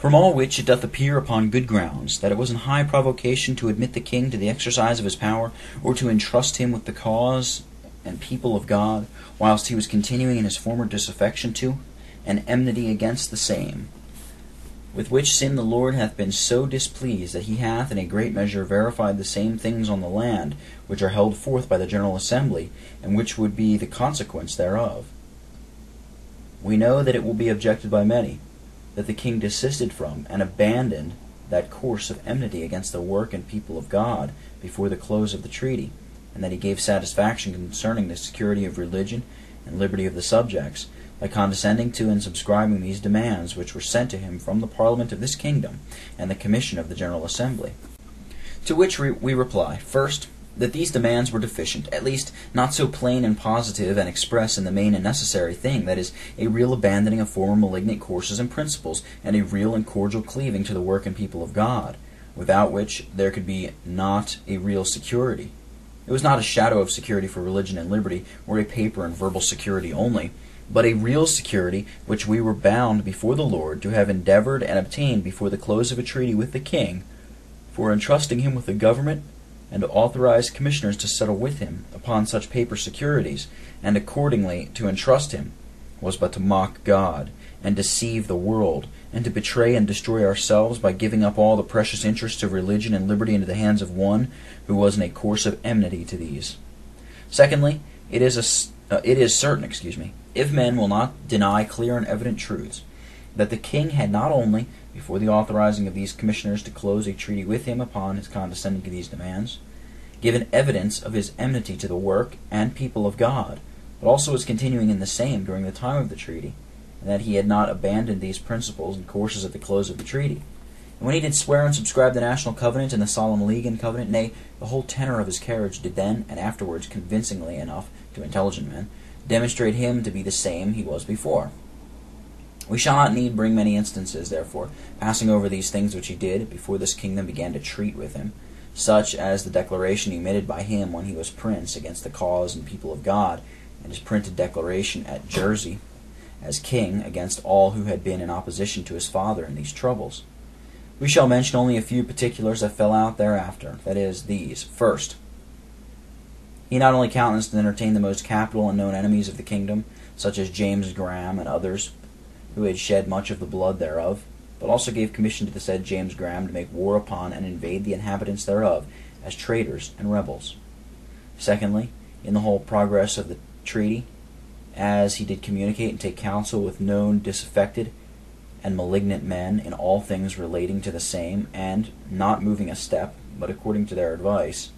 From all which it doth appear upon good grounds, that it was in high provocation to admit the king to the exercise of his power, or to entrust him with the cause and people of God, whilst he was continuing in his former disaffection to, and enmity against the same. With which sin the Lord hath been so displeased, that he hath in a great measure verified the same things on the land, which are held forth by the General Assembly, and which would be the consequence thereof. We know that it will be objected by many, that the king desisted from and abandoned that course of enmity against the work and people of God before the close of the treaty, and that he gave satisfaction concerning the security of religion and liberty of the subjects, by condescending to and subscribing these demands which were sent to him from the Parliament of this kingdom and the Commission of the General Assembly. To which we reply, first, that these demands were deficient, at least not so plain and positive and express in the main and necessary thing, that is, a real abandoning of former malignant courses and principles, and a real and cordial cleaving to the work and people of God, without which there could be not a real security. It was not a shadow of security for religion and liberty, or a paper and verbal security only, but a real security which we were bound before the Lord to have endeavored and obtained before the close of a treaty with the king, for entrusting him with the government, and to authorize commissioners to settle with him upon such paper securities, and accordingly to entrust him, was but to mock God, and deceive the world, and to betray and destroy ourselves by giving up all the precious interests of religion and liberty into the hands of one who was in a course of enmity to these. Secondly, it is certain, if men will not deny clear and evident truths, that the king had not only, before the authorizing of these commissioners to close a treaty with him upon his condescending to these demands, given evidence of his enmity to the work and people of God, but also was continuing in the same during the time of the treaty, and that he had not abandoned these principles and courses at the close of the treaty. And when he did swear and subscribe the National Covenant and the Solemn League and Covenant, nay, the whole tenor of his carriage did then and afterwards convincingly enough to intelligent men demonstrate him to be the same he was before. We shall not need bring many instances, therefore, passing over these things which he did before this kingdom began to treat with him, such as the declaration emitted by him when he was prince against the cause and people of God, and his printed declaration at Jersey as king against all who had been in opposition to his father in these troubles. We shall mention only a few particulars that fell out thereafter, that is, these. First, he not only countenanced and entertained the most capital and known enemies of the kingdom, such as James Graham and others, who had shed much of the blood thereof, but also gave commission to the said James Graham to make war upon and invade the inhabitants thereof as traitors and rebels. Secondly, in the whole progress of the treaty, as he did communicate and take counsel with known disaffected and malignant men in all things relating to the same, and not moving a step, but according to their advice,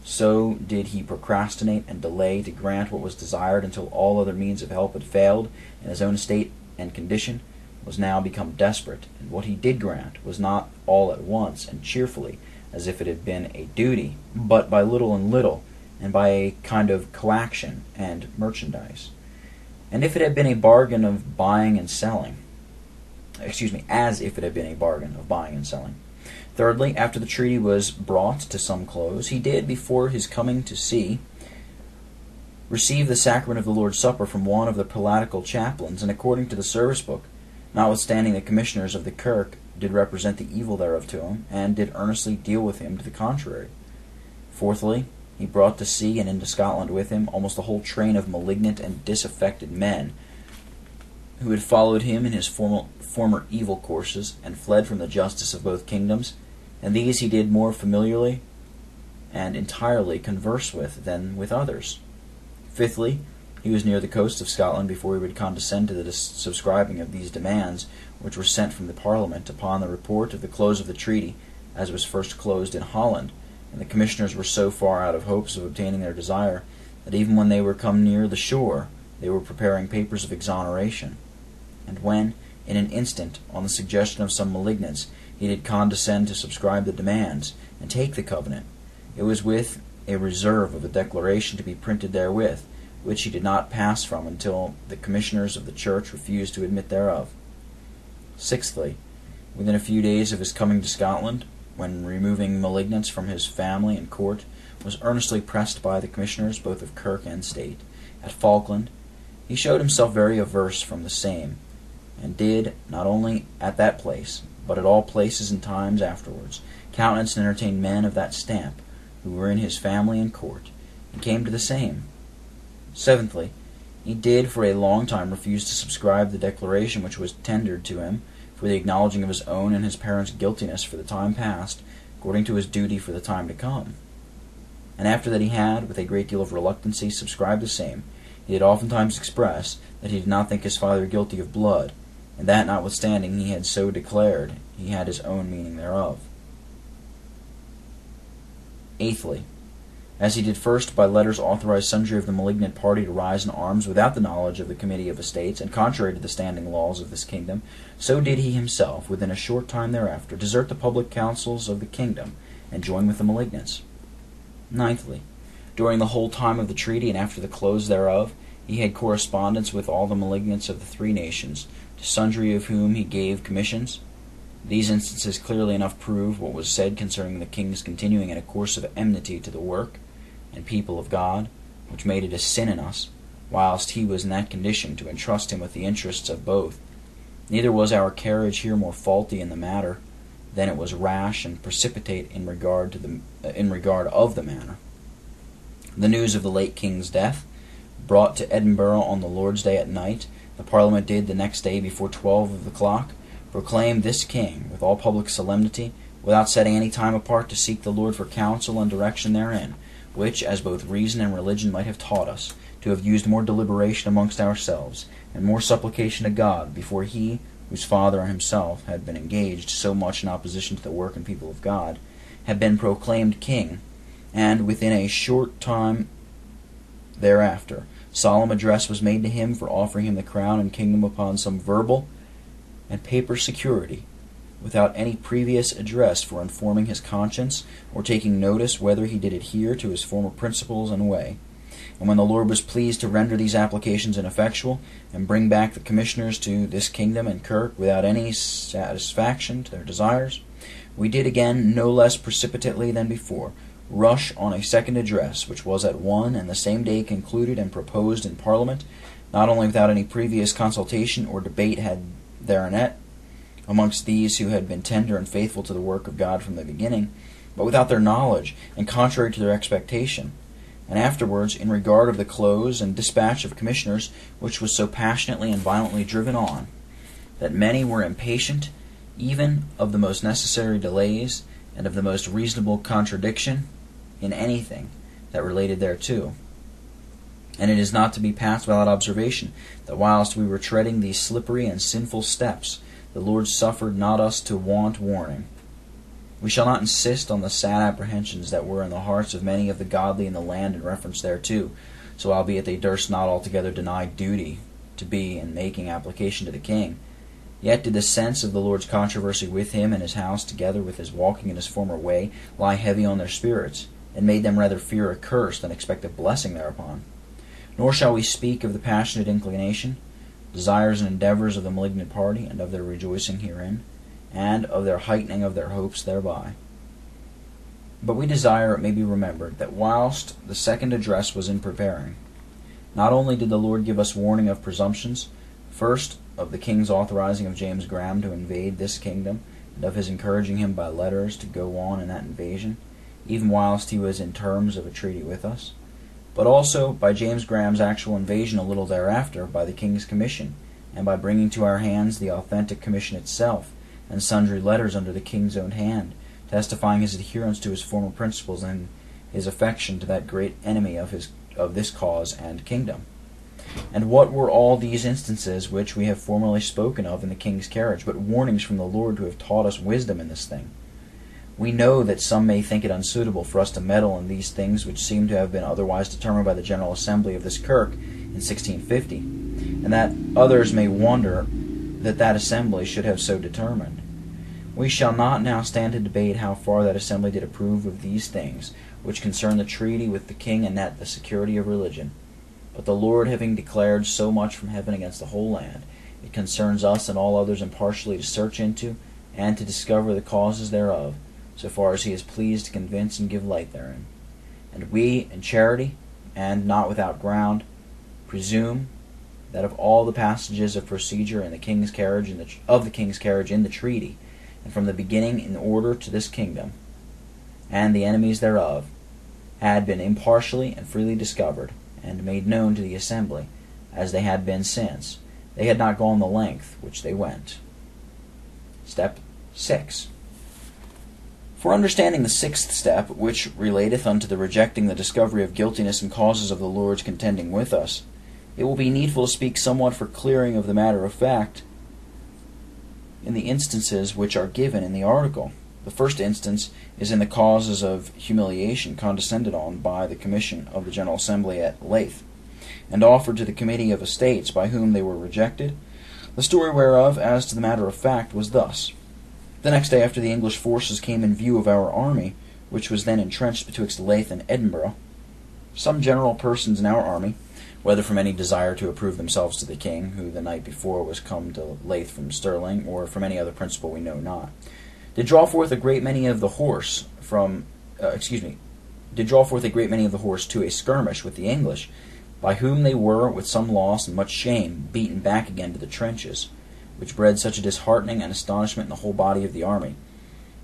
so did he procrastinate and delay to grant what was desired until all other means of help had failed, and his own state and condition was now become desperate, and what he did grant was not all at once and cheerfully, as if it had been a duty, but by little and little, and by a kind of coaction and merchandise. And if it had been a bargain of buying and selling, as if it had been a bargain of buying and selling. Thirdly, after the treaty was brought to some close, he did, before his coming to sea, receive the sacrament of the Lord's Supper from one of the prelatical chaplains, and according to the service book, notwithstanding the commissioners of the kirk did represent the evil thereof to him, and did earnestly deal with him to the contrary. Fourthly, he brought to sea and into Scotland with him almost the whole train of malignant and disaffected men, who had followed him in his former evil courses, and fled from the justice of both kingdoms, and these he did more familiarly and entirely converse with than with others. Fifthly, he was near the coast of Scotland before he would condescend to the subscribing of these demands, which were sent from the Parliament upon the report of the close of the treaty, as was first closed in Holland, and the commissioners were so far out of hopes of obtaining their desire, that even when they were come near the shore, they were preparing papers of exoneration. And when, in an instant, on the suggestion of some malignants, he did condescend to subscribe the demands, and take the covenant, it was with a reserve of a declaration to be printed therewith, which he did not pass from until the commissioners of the church refused to admit thereof. Sixthly, within a few days of his coming to Scotland, when removing Malignants from his family and court, was earnestly pressed by the commissioners both of kirk and state. At Falkland, he showed himself very averse from the same, and did, not only at that place, but at all places and times afterwards, countenance and entertain men of that stamp, who were in his family and court, and came to the same. Seventhly, he did for a long time refuse to subscribe the declaration which was tendered to him for the acknowledging of his own and his parents' guiltiness for the time past, according to his duty for the time to come. And after that he had, with a great deal of reluctancy, subscribed the same, he did oftentimes express that he did not think his father guilty of blood, and that notwithstanding he had so declared, he had his own meaning thereof. Eighthly, as he did first by letters authorize sundry of the malignant party to rise in arms without the knowledge of the Committee of Estates, and contrary to the standing laws of this kingdom, so did he himself, within a short time thereafter, desert the public councils of the kingdom, and join with the Malignants. Ninthly, during the whole time of the treaty, and after the close thereof, he had correspondence with all the Malignants of the three nations, to sundry of whom he gave commissions. These instances clearly enough prove what was said concerning the king's continuing in a course of enmity to the work and people of God, which made it a sin in us, whilst he was in that condition, to entrust him with the interests of both. Neither was our carriage here more faulty in the matter than it was rash and precipitate in regard of the manner. The news of the late king's death, brought to Edinburgh on the Lord's Day at night, the Parliament did the next day before 12 of the clock proclaim this king with all public solemnity, without setting any time apart to seek the Lord for counsel and direction therein, which, as both reason and religion might have taught us, to have used more deliberation amongst ourselves, and more supplication to God, before he, whose father and himself had been engaged so much in opposition to the work and people of God, had been proclaimed king, and within a short time thereafter solemn address was made to him for offering him the crown and kingdom upon some verbal and paper security, without any previous address for informing his conscience, or taking notice whether he did adhere to his former principles and way. And when the Lord was pleased to render these applications ineffectual, and bring back the commissioners to this kingdom and kirk without any satisfaction to their desires, we did again, no less precipitately than before, rush on a second address, which was at one and the same day concluded and proposed in Parliament, not only without any previous consultation or debate had thereanent amongst these who had been tender and faithful to the work of God from the beginning, but without their knowledge, and contrary to their expectation. And afterwards, in regard of the close and dispatch of commissioners, which was so passionately and violently driven on, that many were impatient, even of the most necessary delays, and of the most reasonable contradiction in anything that related thereto. And it is not to be passed without observation, that whilst we were treading these slippery and sinful steps, the Lord suffered not us to want warning. We shall not insist on the sad apprehensions that were in the hearts of many of the godly in the land in reference thereto, so albeit they durst not altogether deny duty to be in making application to the king, yet did the sense of the Lord's controversy with him and his house, together with his walking in his former way, lie heavy on their spirits, and made them rather fear a curse than expect a blessing thereupon. Nor shall we speak of the passionate inclination, desires, and endeavors of the malignant party, and of their rejoicing herein, and of their heightening of their hopes thereby. But we desire it may be remembered that whilst the second address was in preparing, not only did the Lord give us warning of presumptions, first of the king's authorizing of James Graham to invade this kingdom, and of his encouraging him by letters to go on in that invasion, even whilst he was in terms of a treaty with us, but also by James Graham's actual invasion a little thereafter by the king's commission, and by bringing to our hands the authentic commission itself, and sundry letters under the king's own hand, testifying his adherence to his former principles and his affection to that great enemy of this cause and kingdom. And what were all these instances which we have formerly spoken of in the king's carriage, but warnings from the Lord who have taught us wisdom in this thing? We know that some may think it unsuitable for us to meddle in these things which seem to have been otherwise determined by the General Assembly of this kirk in 1650, and that others may wonder that that assembly should have so determined. We shall not now stand to debate how far that assembly did approve of these things, which concern the treaty with the king and that the security of religion. But the Lord having declared so much from heaven against the whole land, it concerns us and all others impartially to search into, and to discover the causes thereof, so far as he is pleased to convince and give light therein. And we, in charity, and not without ground, presume that of all the passages of procedure in the king's carriage in the treaty, and from the beginning in order to this kingdom, and the enemies thereof, had been impartially and freely discovered, and made known to the assembly, as they had been since they had not gone the length which they went. Step 6. For understanding the sixth step, which relateth unto the rejecting the discovery of guiltiness and causes of the Lord's contending with us, it will be needful to speak somewhat for clearing of the matter of fact in the instances which are given in the article. The first instance is in the causes of humiliation condescended on by the Commission of the General Assembly at Leith, and offered to the Committee of Estates by whom they were rejected, the story whereof, as to the matter of fact, was thus. The next day after the English forces came in view of our army, which was then entrenched betwixt Leith and Edinburgh, some general persons in our army, whether from any desire to approve themselves to the king, who the night before was come to Leith from Stirling, or from any other principle we know not, did draw forth a great many of the horse to a skirmish with the English, by whom they were, with some loss and much shame, beaten back again to the trenches, which bred such a disheartening and astonishment in the whole body of the army,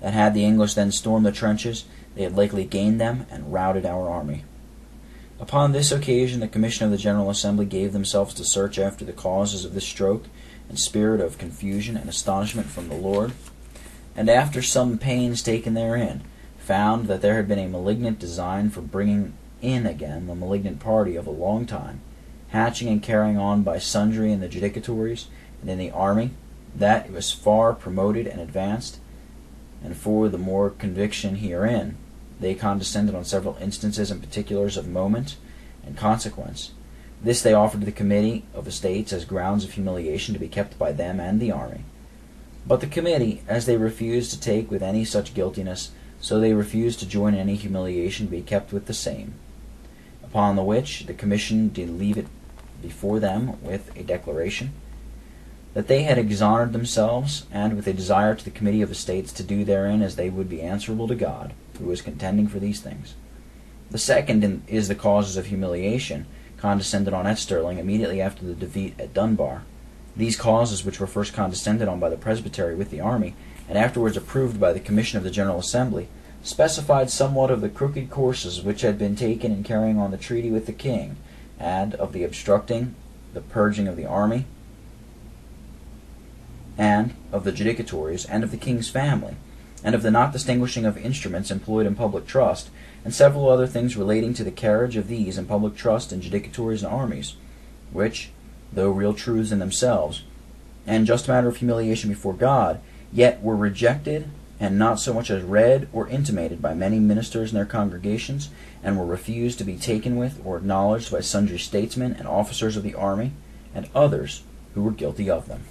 that had the English then stormed the trenches, they had likely gained them and routed our army. Upon this occasion the Commission of the General Assembly gave themselves to search after the causes of this stroke, and spirit of confusion and astonishment from the Lord, and after some pains taken therein, found that there had been a malignant design for bringing in again the malignant party of a long time, hatching and carrying on by sundry in the judicatories and in the army, that it was far promoted and advanced, and for the more conviction herein, they condescended on several instances and particulars of moment and consequence. This they offered to the Committee of Estates as grounds of humiliation to be kept by them and the army. But the committee, as they refused to take with any such guiltiness, so they refused to join in any humiliation to be kept with the same. Upon the which the Commission did leave it before them with a declaration, that they had exonerated themselves, and with a desire to the Committee of Estates to do therein as they would be answerable to God, who was contending for these things. The second is the causes of humiliation condescended on at Stirling immediately after the defeat at Dunbar. These causes, which were first condescended on by the Presbytery with the army, and afterwards approved by the Commission of the General Assembly, specified somewhat of the crooked courses which had been taken in carrying on the treaty with the king, and of the obstructing, the purging of the army, and of the judicatories, and of the king's family, and of the not distinguishing of instruments employed in public trust, and several other things relating to the carriage of these in public trust and judicatories and armies, which, though real truths in themselves, and just matter of humiliation before God, yet were rejected, and not so much as read or intimated by many ministers in their congregations, and were refused to be taken with or acknowledged by sundry statesmen and officers of the army, and others who were guilty of them.